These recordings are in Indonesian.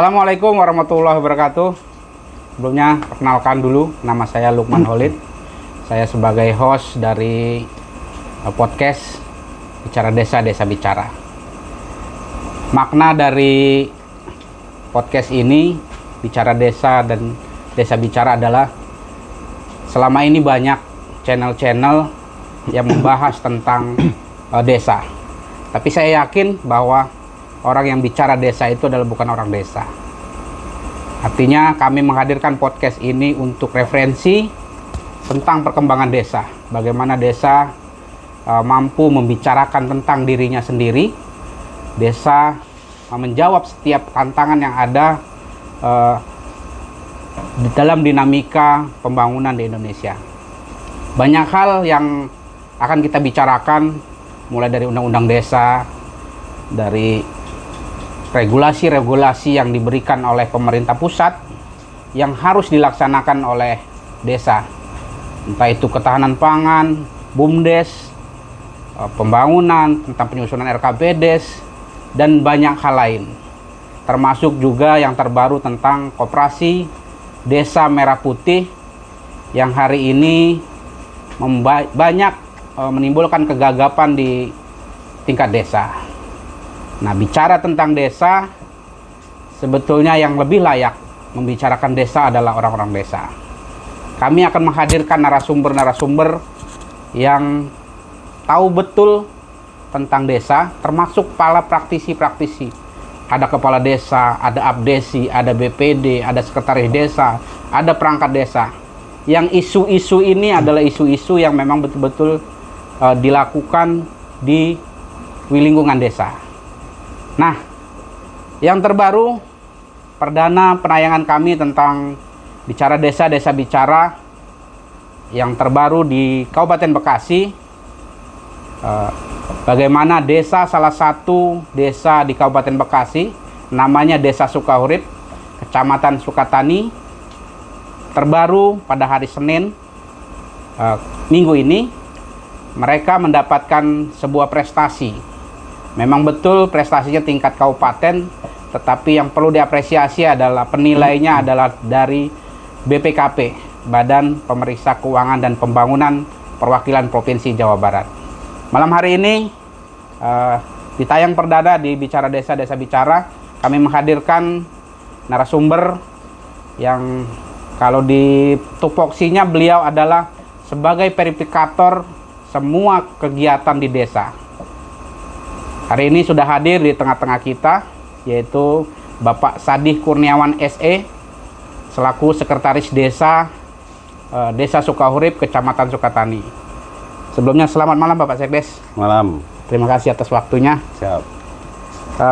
Assalamualaikum warahmatullahi wabarakatuh. Sebelumnya perkenalkan dulu, nama saya Lukman Holid. Saya sebagai host dari podcast Bicara Desa, Desa Bicara. Makna dari podcast ini, Bicara Desa dan Desa Bicara adalah selama ini banyak channel-channel yang membahas tentang desa. Tapi saya yakin bahwa orang yang bicara desa itu adalah bukan orang desa. Artinya kami menghadirkan podcast ini untuk referensi tentang perkembangan desa. Bagaimana desa mampu membicarakan tentang dirinya sendiri. Desa menjawab setiap tantangan yang ada di dalam dinamika pembangunan di Indonesia. Banyak hal yang akan kita bicarakan, mulai dari undang-undang desa, dari regulasi-regulasi yang diberikan oleh pemerintah pusat yang harus dilaksanakan oleh desa, entah itu ketahanan pangan, BUMDes, pembangunan, tentang penyusunan RKPDes, dan banyak hal lain, termasuk juga yang terbaru tentang koperasi Desa Merah Putih yang hari ini banyak menimbulkan kegagapan di tingkat desa. Nah, bicara tentang desa, sebetulnya yang lebih layak membicarakan desa adalah orang-orang desa. Kami akan menghadirkan narasumber-narasumber yang tahu betul tentang desa, termasuk para praktisi-praktisi. Ada kepala desa, ada abdesi, ada BPD, ada sekretaris desa, ada perangkat desa. Yang isu-isu ini adalah isu-isu yang memang betul-betul dilakukan di lingkungan desa. Nah, yang terbaru, perdana penayangan kami tentang Bicara Desa, Desa Bicara yang terbaru di Kabupaten Bekasi. Bagaimana desa, salah satu desa di Kabupaten Bekasi, namanya Desa Sukahurip, Kecamatan Sukatani, terbaru pada hari Senin minggu ini, mereka mendapatkan sebuah prestasi. Memang betul prestasinya tingkat kabupaten, tetapi yang perlu diapresiasi adalah penilainya adalah dari BPKP, Badan Pemeriksa Keuangan dan Pembangunan Perwakilan Provinsi Jawa Barat. Malam hari ini di tayang perdana di Bicara Desa, Desa Bicara, kami menghadirkan narasumber yang kalau di tupoksinya beliau adalah sebagai verifikator semua kegiatan di desa. Hari ini sudah hadir di tengah-tengah kita, yaitu Bapak Sadih Kurniawan SE, selaku Sekretaris Desa Desa Sukahurip, Kecamatan Sukatani. Sebelumnya selamat malam Bapak Sekdes. Malam. Terima kasih atas waktunya. Siap.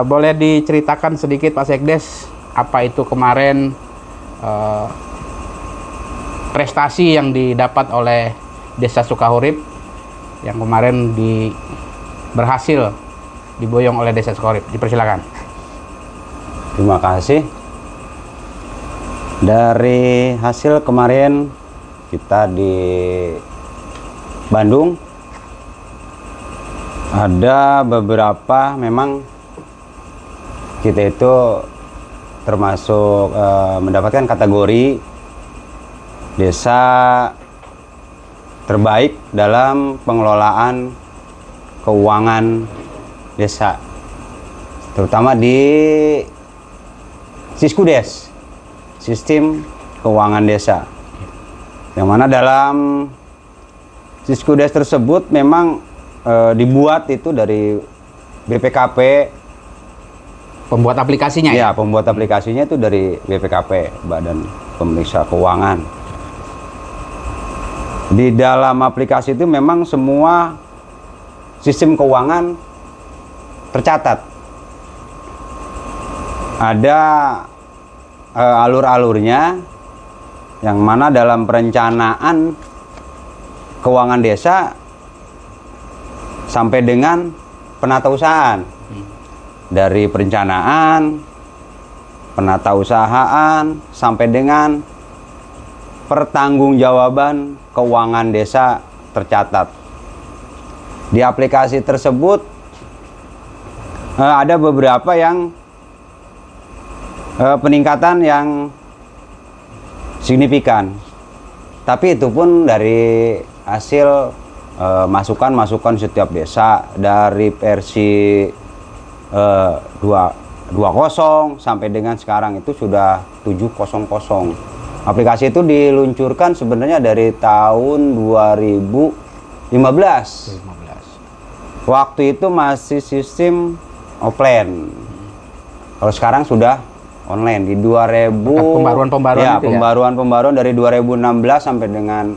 Boleh diceritakan sedikit Pak Sekdes, apa itu kemarin prestasi yang didapat oleh Desa Sukahurip yang kemarin berhasil diboyong oleh Desa Sukahurip. Dipersilakan. Terima kasih. Dari hasil kemarin kita di Bandung, ada beberapa memang kita itu termasuk mendapatkan kategori desa terbaik dalam pengelolaan keuangan desa, terutama di Siskudes, Sistem Keuangan Desa, yang mana dalam Siskudes tersebut memang dibuat itu dari BPKP. Pembuat aplikasinya ya? Ya, pembuat aplikasinya itu dari BPKP, Badan Pemeriksa Keuangan. Di dalam aplikasi itu memang semua sistem keuangan tercatat. Ada alur-alurnya, yang mana dalam perencanaan keuangan desa sampai dengan penatausahaan. Dari perencanaan, penatausahaan, sampai dengan pertanggungjawaban keuangan desa tercatat. Di aplikasi tersebut ada beberapa yang peningkatan yang signifikan. Tapi itu pun dari hasil masukan-masukan setiap desa, dari versi 2.0 sampai dengan sekarang itu sudah 7.0. Aplikasi itu diluncurkan sebenarnya dari tahun 2015. Waktu itu masih sistem offline. Kalau sekarang sudah online di 2000. Pembaruan-pembaruan ya, itu pembaruan dari 2016 sampai dengan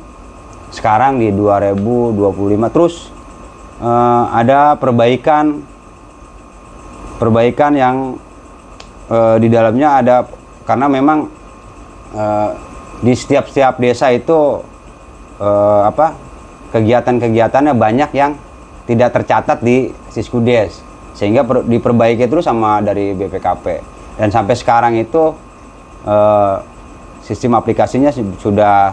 sekarang di 2025. Terus ada perbaikan yang di dalamnya ada, karena memang di setiap desa itu kegiatan-kegiatannya banyak yang tidak tercatat di Siskudes, sehingga diperbaiki terus sama dari BPKP. Dan sampai sekarang itu sistem aplikasinya sudah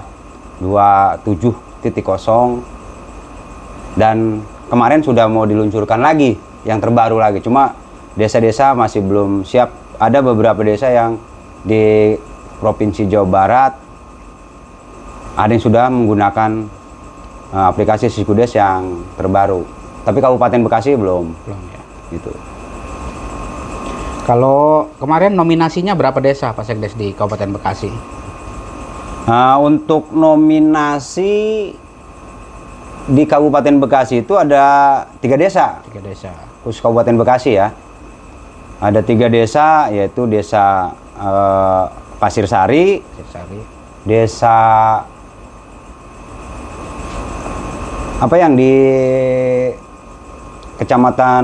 27.0 dan kemarin sudah mau diluncurkan lagi yang terbaru lagi. Cuma desa-desa masih belum siap. Ada beberapa desa yang di Provinsi Jawa Barat ada yang sudah menggunakan aplikasi Siskudes yang terbaru. Tapi Kabupaten Bekasi belum ya. Gitu. Kalau kemarin nominasinya berapa desa Pak Sekdes di Kabupaten Bekasi? Untuk nominasi di Kabupaten Bekasi itu ada 3 desa. 3 desa. Khusus Kabupaten Bekasi ya. Ada 3 desa, yaitu desa Pasir Sari, desa apa yang di Kecamatan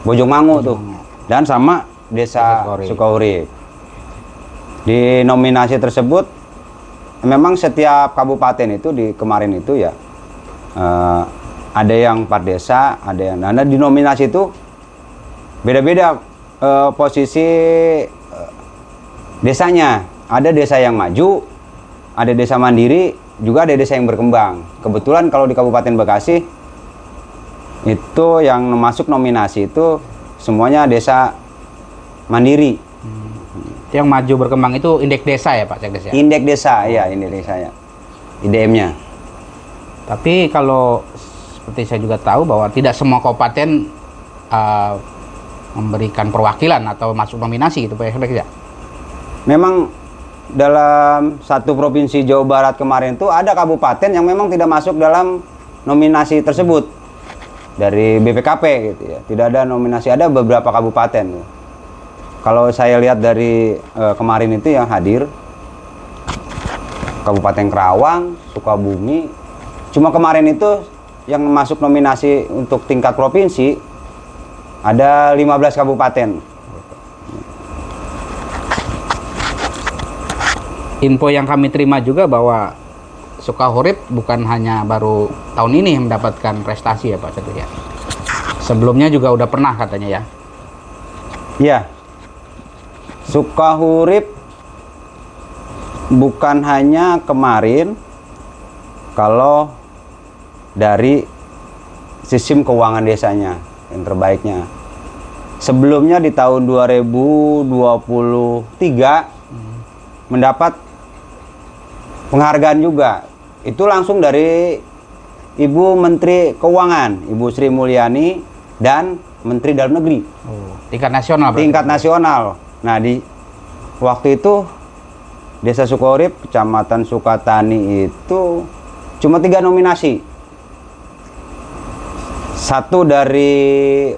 Bojongmangu tuh, dan sama desa Sukaurip. Di nominasi tersebut memang setiap kabupaten itu di kemarin itu ya ada yang 4 desa, ada yang di nominasi itu beda-beda posisi desanya. Ada desa yang maju, ada desa mandiri, juga ada desa yang berkembang. Kebetulan kalau di Kabupaten Bekasi itu yang masuk nominasi itu semuanya desa mandiri. Yang maju berkembang itu indeks desa ya Pak Sekdes ya? Indeks desa, ya indeks desa ya. IDM-nya. Tapi kalau seperti saya juga tahu bahwa tidak semua kabupaten memberikan perwakilan atau masuk nominasi gitu Pak Sekdes ya? Memang dalam satu provinsi Jawa Barat kemarin itu ada kabupaten yang memang tidak masuk dalam nominasi tersebut dari BPKP gitu ya. Tidak ada nominasi, ada beberapa kabupaten. Kalau saya lihat dari kemarin itu yang hadir Kabupaten Kerawang, Sukabumi. Cuma kemarin itu yang masuk nominasi untuk tingkat provinsi ada 15 kabupaten. Info yang kami terima juga bahwa Sukaurip bukan hanya baru tahun ini mendapatkan prestasi ya Pak Sekdes ya. Sebelumnya juga udah pernah katanya ya. Iya. Sukaurip bukan hanya kemarin, kalau dari sistem keuangan desanya yang terbaiknya. Sebelumnya di tahun 2023 mendapat penghargaan juga. Itu langsung dari Ibu Menteri Keuangan, Ibu Sri Mulyani, dan Menteri Dalam Negeri. Tingkat nasional. Tingkat nasional. Nah, di waktu itu Desa Sukaurip, Kecamatan Sukatani itu cuma 3 nominasi. 1 dari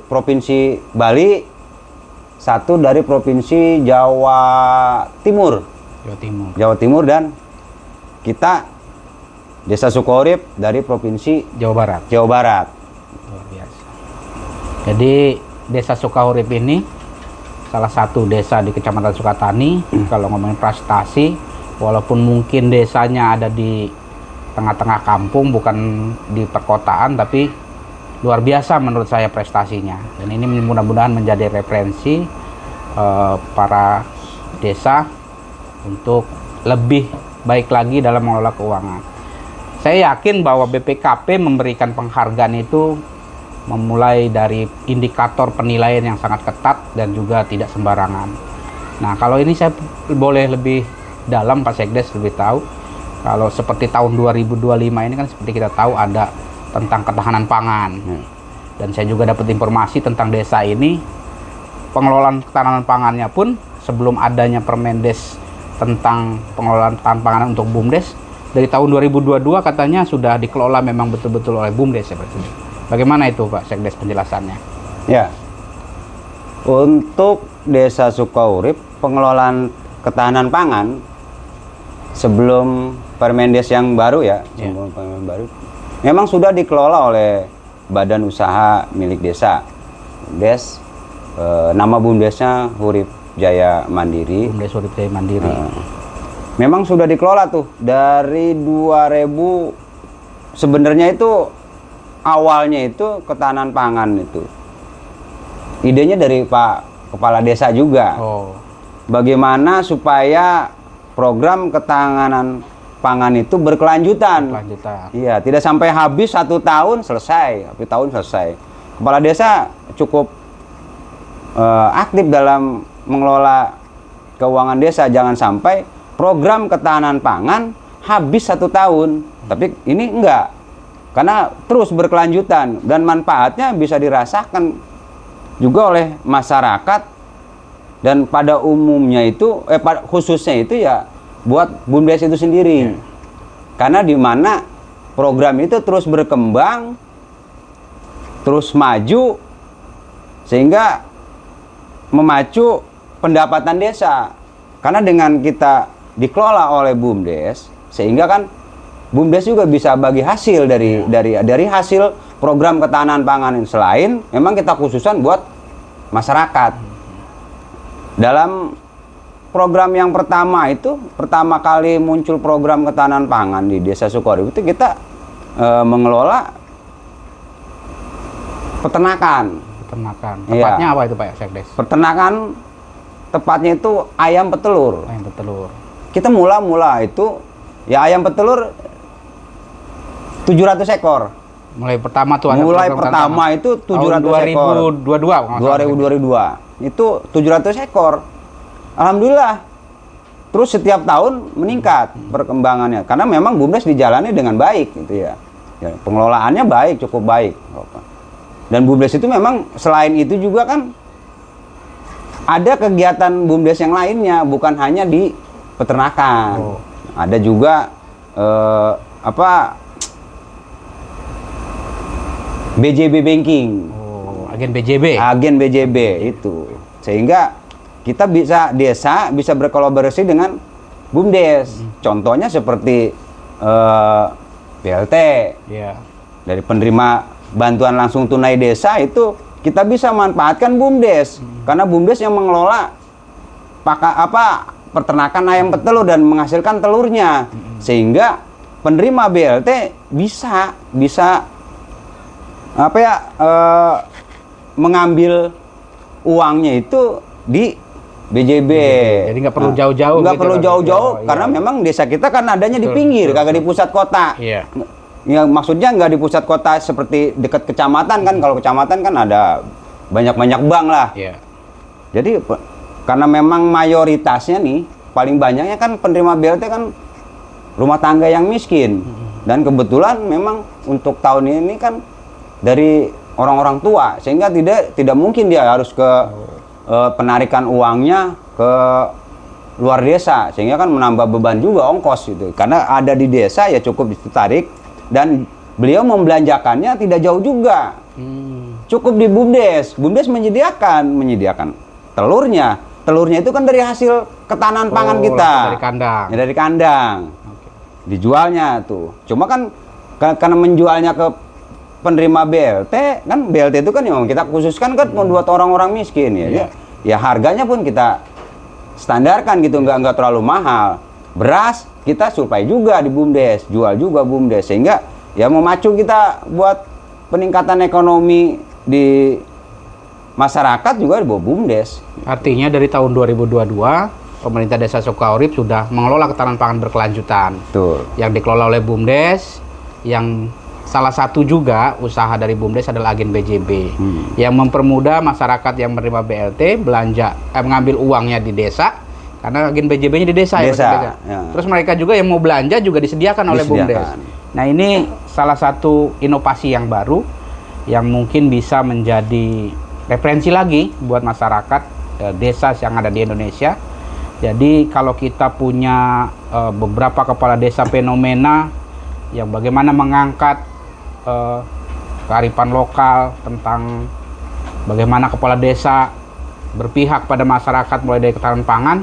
Provinsi Bali, 1 dari Provinsi Jawa Timur. Jawa Timur, dan kita Desa Sukaurip dari Provinsi Jawa Barat. Luar biasa. Jadi Desa Sukaurip ini salah satu desa di Kecamatan Sukatani. Kalau ngomongin prestasi, walaupun mungkin desanya ada di tengah-tengah kampung, bukan di perkotaan, tapi luar biasa menurut saya prestasinya. Dan ini mudah-mudahan menjadi referensi para desa untuk lebih baik lagi dalam mengelola keuangan. Saya yakin bahwa BPKP memberikan penghargaan itu memulai dari indikator penilaian yang sangat ketat dan juga tidak sembarangan. Nah, kalau ini saya boleh lebih dalam Pak Sekdes lebih tahu. Kalau seperti tahun 2025 ini kan seperti kita tahu ada tentang ketahanan pangan. Dan saya juga dapat informasi tentang desa ini, pengelolaan ketahanan pangannya pun sebelum adanya Permendes tentang pengelolaan ketahanan pangan untuk BUMDes, dari tahun 2022 katanya sudah dikelola memang betul-betul oleh BUMDes ya Pak. Bagaimana itu Pak Sekdes penjelasannya? Ya, untuk Desa Sukaurip, pengelolaan ketahanan pangan sebelum Permendes yang baru ya, sebelum Permendes baru, memang sudah dikelola oleh badan usaha milik desa. BUMDes, nama BUMDesnya Hurip Jaya Mandiri. BUMDes Hurip Jaya Mandiri. Memang sudah dikelola tuh dari 2000. Sebenarnya itu awalnya itu ketahanan pangan itu idenya dari Pak Kepala Desa juga. Bagaimana supaya program ketahanan pangan itu berkelanjutan. Iya, tidak sampai habis 1 tahun selesai, Kepala Desa cukup aktif dalam mengelola keuangan desa. Jangan sampai program ketahanan pangan habis 1 tahun, tapi ini enggak, karena terus berkelanjutan dan manfaatnya bisa dirasakan juga oleh masyarakat. Dan pada umumnya itu, khususnya itu ya buat BUMDes itu sendiri. Karena di mana program itu terus berkembang, terus maju, sehingga memacu pendapatan desa. Karena dengan kita dikelola oleh BUMDes, sehingga kan BUMDes juga bisa bagi hasil dari hasil program ketahanan pangan. Selain memang kita khususan buat masyarakat. Dalam program yang pertama itu, pertama kali muncul program ketahanan pangan di Desa Sukaurip itu kita mengelola peternakan. Tepatnya apa itu Pak Sekdes? Peternakan tepatnya itu ayam petelur. Kita mula itu ya ayam petelur 700 ekor. Mulai pertama tuh itu 700 ekor. 2022 itu 700 ekor. Alhamdulillah. Terus setiap tahun meningkat perkembangannya karena memang BUMDes dijalani dengan baik gitu ya. Pengelolaannya baik, cukup baik. Dan BUMDes itu memang selain itu juga kan ada kegiatan BUMDes yang lainnya, bukan hanya di peternakan. Ada juga BJB Banking. Agen BJB itu. Sehingga kita desa bisa berkolaborasi dengan BUMDes. Contohnya seperti BLT. Dari penerima bantuan langsung tunai desa itu kita bisa manfaatkan BUMDes. Karena BUMDes yang mengelola peternakan ayam petelur dan menghasilkan telurnya. Sehingga penerima BLT bisa mengambil uangnya itu di BJB. Jadi nggak perlu jauh-jauh. Karena memang desa kita kan adanya di pinggir, kagak di pusat kota. Ya maksudnya nggak di pusat kota seperti dekat kecamatan kan. Kalau kecamatan kan ada banyak bank lah. Jadi karena memang mayoritasnya nih paling banyaknya kan penerima BLT kan rumah tangga yang miskin. Dan kebetulan memang untuk tahun ini kan dari orang-orang tua, sehingga tidak mungkin dia harus ke penarikan uangnya ke luar desa, sehingga kan menambah beban juga ongkos gitu. Karena ada di desa ya cukup ditarik, dan beliau membelanjakannya tidak jauh juga. Cukup di BUMDes. BUMDes menyediakan telurnya itu kan dari hasil ketahanan pangan kita. Dari kandang. Dijualnya tuh. Cuma kan karena menjualnya ke penerima BLT, kan BLT itu kan yang kita khususkan kan buat orang-orang miskin ya. Ya harganya pun kita standarkan gitu, nggak terlalu mahal. Beras kita suplai juga di BUMDes, jual juga BUMDes, sehingga ya memacu kita buat peningkatan ekonomi di masyarakat juga di bawah BUMDes. Artinya dari tahun 2022 pemerintah Desa Sukaurip sudah mengelola ketahanan pangan berkelanjutan. Betul. Yang dikelola oleh BUMDes, yang salah satu juga usaha dari BUMDes adalah agen BJB yang mempermudah masyarakat yang menerima BLT mengambil uangnya di desa karena agen BJB-nya di desa. Ya. Terus mereka juga yang mau belanja juga disediakan oleh BUMDes. Nah, ini salah satu inovasi yang baru yang mungkin bisa menjadi referensi lagi buat masyarakat desa yang ada di Indonesia. Jadi kalau kita punya beberapa kepala desa fenomena yang bagaimana mengangkat kearifan lokal tentang bagaimana kepala desa berpihak pada masyarakat mulai dari ketahanan pangan,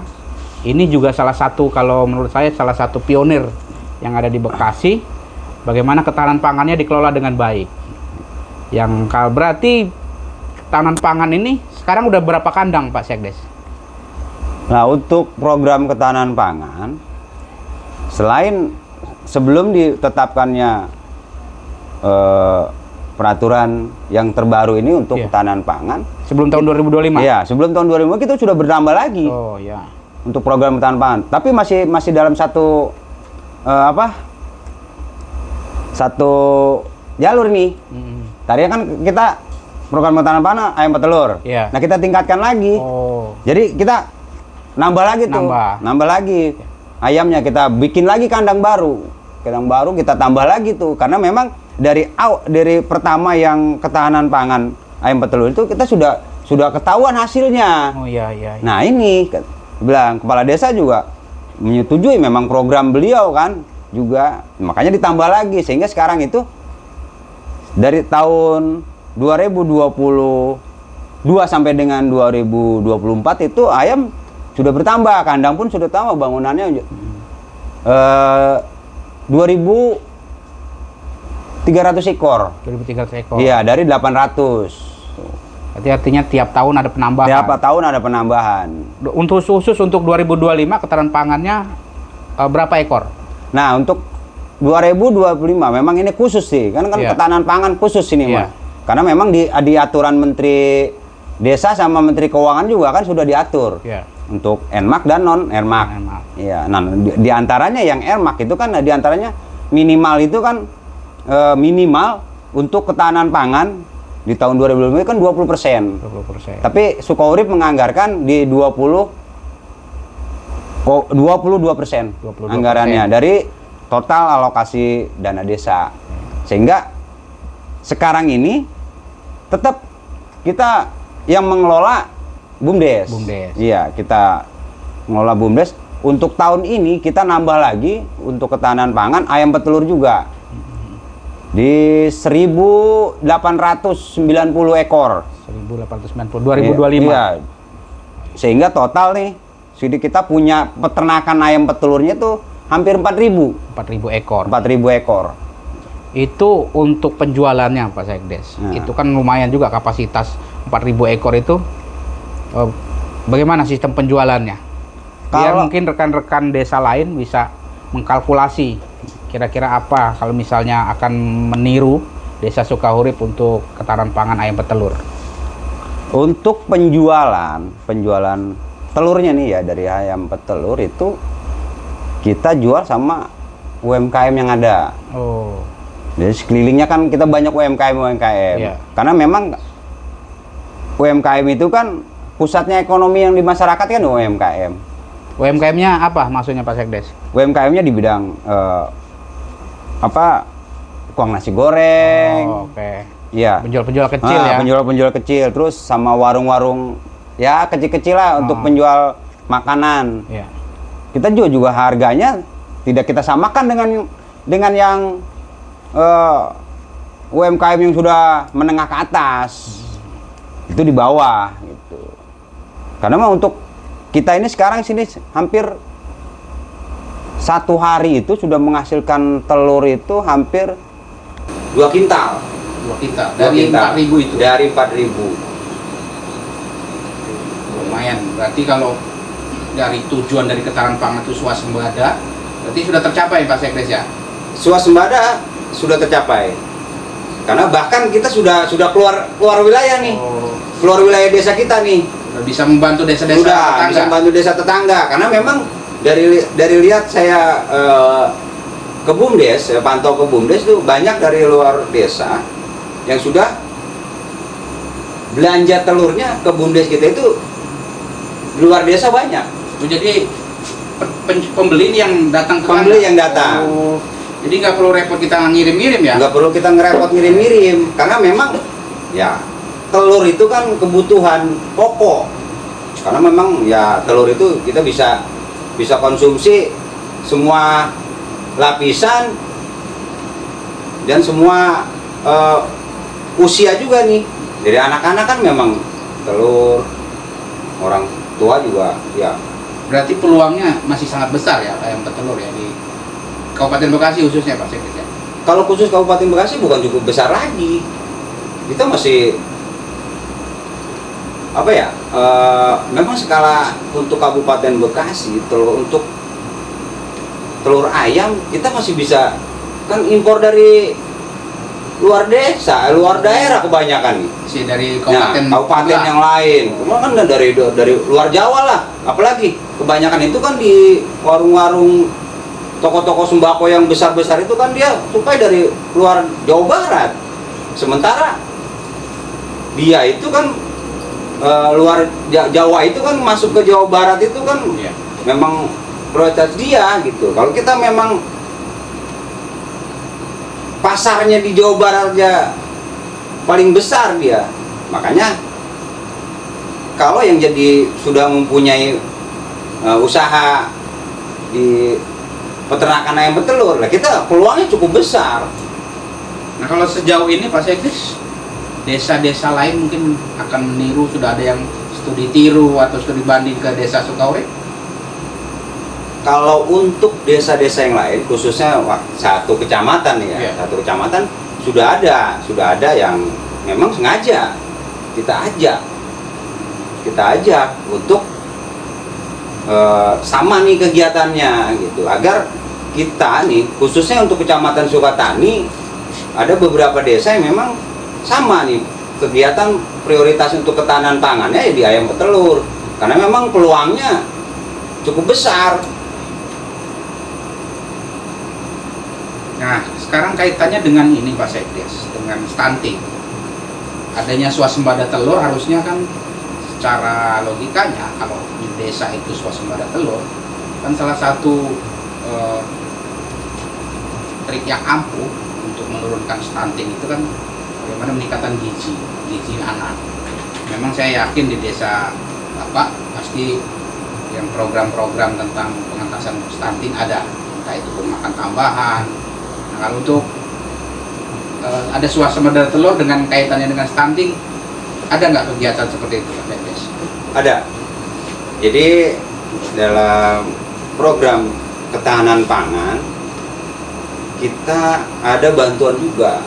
ini juga salah satu, kalau menurut saya salah satu pionir yang ada di Bekasi, bagaimana ketahanan pangannya dikelola dengan baik. Yang berarti ketahanan pangan ini sekarang udah berapa kandang Pak Sekdes? Nah, untuk program ketahanan pangan, selain sebelum ditetapkannya peraturan yang terbaru ini untuk ketahanan pangan, sebelum tahun 2025? Iya, sebelum tahun 2025 kita sudah bertambah lagi. Oh ya. Untuk program ketahanan pangan, tapi masih dalam satu satu jalur nih. Tadinya kan kita program ketahanan pangan ayam petelur. Nah, kita tingkatkan lagi. Jadi kita nambah lagi tuh. Nambah lagi. Ayamnya kita bikin lagi kandang baru. Kandang baru kita tambah lagi tuh, karena memang dari pertama yang ketahanan pangan ayam petelur itu kita sudah ketahuan hasilnya. Oh iya. Nah, ini bilang kepala desa juga menyetujui memang program beliau kan juga, makanya ditambah lagi sehingga sekarang itu dari tahun 2022 sampai dengan 2024 itu ayam sudah bertambah, kandang pun sudah tambah, bangunannya 2.300 ekor. 2.300 ekor. Iya, dari 800. Berarti artinya tiap tahun ada penambahan. Tiap tahun ada penambahan. Untuk khusus untuk 2025 ketahanan pangannya berapa ekor? Nah, untuk 2025 memang ini khusus sih. Kan ketahanan pangan khusus ini, Mas. Karena memang di aturan Menteri Desa sama Menteri Keuangan juga kan sudah diatur. Untuk NMAK dan non NMAK. Iya. Nah, di antaranya yang NMAK itu kan di antaranya minimal itu kan minimal untuk ketahanan pangan di tahun 2025 kan 20%. Tapi Sukaurip menganggarkan di 22% anggarannya dari total alokasi dana desa. Sehingga sekarang ini tetap kita yang mengelola BUMDes. Iya, kita mengelola BUMDes. Untuk tahun ini kita nambah lagi untuk ketahanan pangan ayam petelur juga. Di 1.890 ekor. 1.890 2025. Iya. Sehingga total nih kita punya peternakan ayam petelurnya tuh hampir 4.000 ekor. 4.000 ekor. Itu untuk penjualannya Pak Sekdes. Itu kan lumayan juga kapasitas 4.000 ekor itu. Bagaimana sistem penjualannya? Biar mungkin rekan-rekan desa lain bisa mengkalkulasi kira-kira apa kalau misalnya akan meniru Desa Sukaurip untuk ketahanan pangan ayam petelur. Untuk penjualan telurnya nih ya, dari ayam petelur itu kita jual sama UMKM yang ada. Jadi sekelilingnya kan kita banyak UMKM. Karena memang UMKM itu kan pusatnya ekonomi yang di masyarakat kan UMKM. UMKM-nya apa maksudnya Pak Sekdes? UMKM-nya di bidang kuang nasi goreng. Iya. Penjual-penjual kecil ya. Penjual-penjual kecil, terus sama warung-warung ya kecil-kecil lah untuk penjual makanan. Kita juga harganya tidak kita samakan dengan yang UMKM yang sudah menengah ke atas. Itu di bawah gitu. Karena mah untuk kita ini sekarang sini hampir satu hari itu sudah menghasilkan telur itu hampir 2 kintal. 2 kintal. Dari 4.000 itu. Dari 4.000. Lumayan. Berarti kalau dari tujuan dari ketahanan pangan itu swasembada, berarti sudah tercapai Pak Sekdes ya? Swasembada sudah tercapai. Karena bahkan kita sudah keluar wilayah nih. Keluar wilayah desa kita nih. Sudah bisa membantu desa-desa tetangga. Bisa membantu desa tetangga. Karena memang dari lihat saya ke BUMDes, saya pantau ke BUMDes itu banyak dari luar desa yang sudah belanja telurnya ke BUMDes kita itu di luar desa banyak. Oh, jadi pembeli yang datang ke Pembeli Anda? yang datang. Oh, jadi nggak perlu repot kita ngirim-ngirim ya? Nggak perlu kita ngerepot ngirim-ngirim, karena memang ya telur itu kan kebutuhan pokok. Karena memang ya telur itu kita bisa konsumsi semua lapisan dan semua usia juga nih. Dari anak-anak kan memang telur, orang tua juga ya. Berarti peluangnya masih sangat besar ya ayam petelur ya di Kabupaten Bekasi khususnya Pak Sekdes ya? Kalau khusus Kabupaten Bekasi bukan cukup besar lagi. Kita masih apa ya? Memang skala untuk Kabupaten Bekasi untuk telur ayam kita masih bisa kan impor dari luar desa, luar daerah kebanyakan. Si dari kabupaten, kabupaten yang lain. Kemarin kan dari luar Jawa lah. Apalagi kebanyakan itu kan di warung-warung toko-toko sembako yang besar-besar itu kan dia suplai dari luar Jawa Barat. Sementara dia itu kan luar Jawa itu kan masuk ke Jawa Barat itu kan memang prioritas dia gitu. Kalau kita memang pasarnya di Jawa Barat aja paling besar dia, makanya kalau yang jadi sudah mempunyai usaha di peternakan ayam petelur, lah kita peluangnya cukup besar. Nah kalau sejauh ini Pak Sekdes, desa-desa lain mungkin akan meniru, sudah ada yang studi tiru atau studi banding ke desa Sukaurip? Kalau untuk desa-desa yang lain, khususnya satu kecamatan ya, satu kecamatan sudah ada yang memang sengaja kita ajak untuk sama nih kegiatannya gitu, agar kita nih khususnya untuk kecamatan Sukatani ada beberapa desa yang memang sama nih kegiatan prioritas untuk ketahanan pangannya ya di ayam petelur, karena memang peluangnya cukup besar. Nah, sekarang kaitannya dengan ini Pak Sekdes, dengan stunting. Adanya swasembada telur harusnya kan secara logikanya kalau di desa itu swasembada telur, kan salah satu trik yang ampuh untuk menurunkan stunting itu kan bagaimana meningkatkan gizi anak. Memang saya yakin di desa Bapak pasti yang program-program tentang pengentasan stunting ada, entah itu makan tambahan. Nah, kalau untuk ada swasembada telur dengan kaitannya dengan stunting, ada nggak kegiatan seperti itu Pak Sekdes? Ada. Jadi dalam program ketahanan pangan kita ada bantuan juga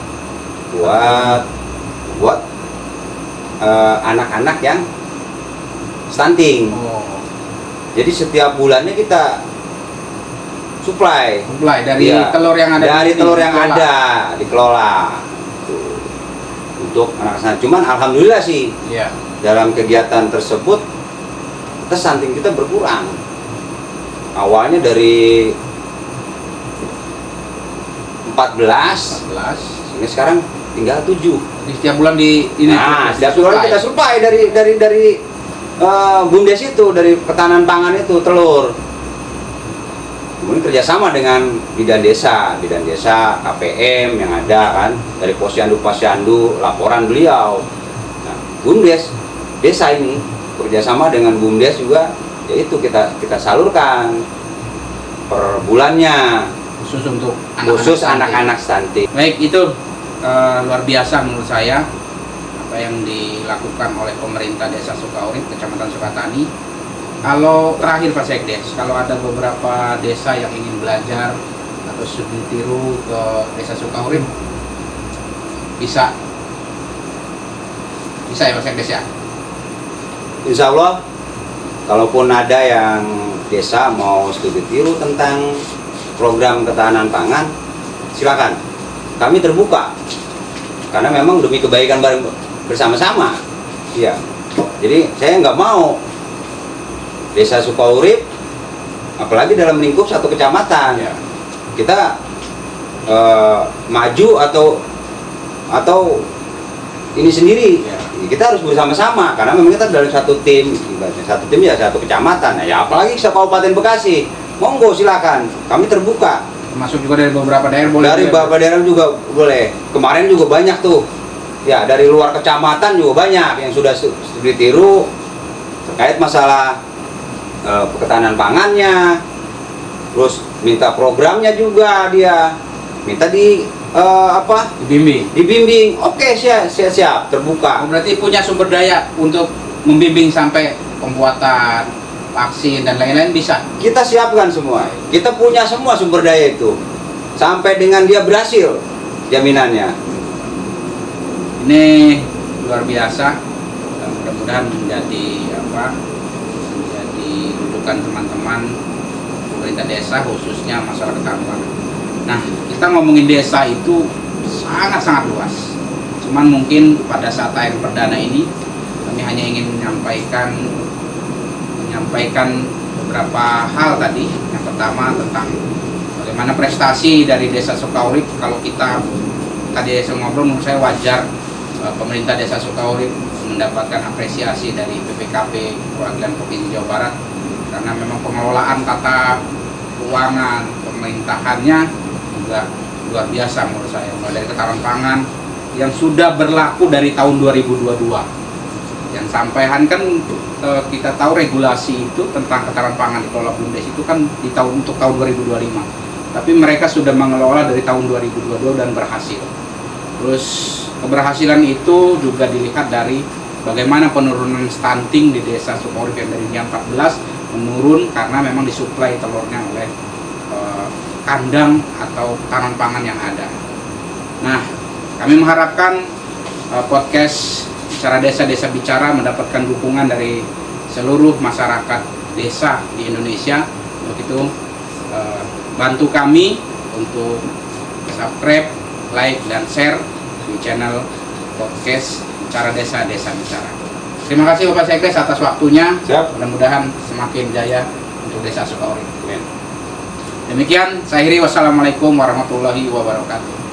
buat anak-anak yang stunting. Jadi setiap bulannya kita supply dari telur yang ada, dikelola untuk anak sana. Cuman alhamdulillah sih dalam kegiatan tersebut kita stunting kita berkurang. Awalnya dari 14 ini sekarang tinggal 7. Jadi setiap bulan setiap bulan kita supply dari BUMDes itu, dari ketahanan pangan itu telur. Kemudian kerjasama dengan bidan desa KPM yang ada kan, dari posyandu laporan beliau. Nah, BUMDes desa ini kerjasama dengan BUMDes juga, yaitu kita salurkan per bulannya khusus anak-anak stunting. Baik, itu luar biasa menurut saya apa yang dilakukan oleh pemerintah Desa Sukaurip, Kecamatan Sukatani. Kalau terakhir Pak Sekdes, kalau ada beberapa desa yang ingin belajar atau studi tiru ke Desa Sukaurip, bisa ya Pak Sekdes ya? Insya Allah, kalaupun ada yang desa mau studi tiru tentang program ketahanan pangan, silakan. Kami terbuka, karena memang demi kebaikan bersama-sama. Iya. Jadi saya nggak mau Desa Sukaurip, apalagi dalam lingkup satu kecamatan, kita maju atau ini sendiri. Ya. Kita harus bersama-sama karena memang kita dari satu tim, satu tim ya satu kecamatan. Ya apalagi Kabupaten Bekasi, monggo silakan, kami terbuka. Termasuk juga dari beberapa daerah boleh. Dari beberapa daerah juga boleh. Kemarin juga banyak tuh. Ya dari luar kecamatan juga banyak yang sudah ditiru terkait masalah ketahanan pangannya. Terus minta programnya juga dia, minta dibimbing. Oke, siap terbuka. Berarti punya sumber daya untuk membimbing sampai pembuatan vaksin dan lain-lain bisa. Kita siapkan semua. Kita punya semua sumber daya itu. Sampai dengan dia berhasil jaminannya. Ini luar biasa. Dan mudah-mudahan menjadi rujukan teman-teman pemerintah desa khususnya masyarakat Tampak. Nah, kita ngomongin desa itu sangat-sangat luas. Cuman mungkin pada saat tayang perdana ini kami hanya ingin menyampaikan beberapa hal tadi. Yang pertama tentang bagaimana prestasi dari Desa Sukaurip. Kalau kita tadi ngobrol, menurut saya wajar pemerintah Desa Sukaurip mendapatkan apresiasi dari PPKP Perwakilan Provinsi Jawa Barat karena memang pengelolaan tata keuangan pemerintahannya juga luar biasa menurut saya, mulai dari ketahanan pangan yang sudah berlaku dari tahun 2022. Yang sampaian kan kita tahu regulasi itu tentang ketahanan pangan dikelola BUMDes itu kan untuk tahun 2025. Tapi mereka sudah mengelola dari tahun 2022 dan berhasil. Terus keberhasilan itu juga dilihat dari bagaimana penurunan stunting di Desa Sukaurip yang dari 14 menurun karena memang disuplai telurnya oleh kandang atau ketahanan pangan yang ada. Nah, kami mengharapkan podcast Bicara Desa Bicara mendapatkan dukungan dari seluruh masyarakat desa di Indonesia. Untuk itu bantu kami untuk subscribe, like, dan share di channel podcast Bicara Desa Bicara. Terima kasih Bapak Sekdes atas waktunya. Siap. Mudah-mudahan semakin jaya untuk Desa Sukaurip. Demikian, saya akhiri. Wassalamualaikum warahmatullahi wabarakatuh.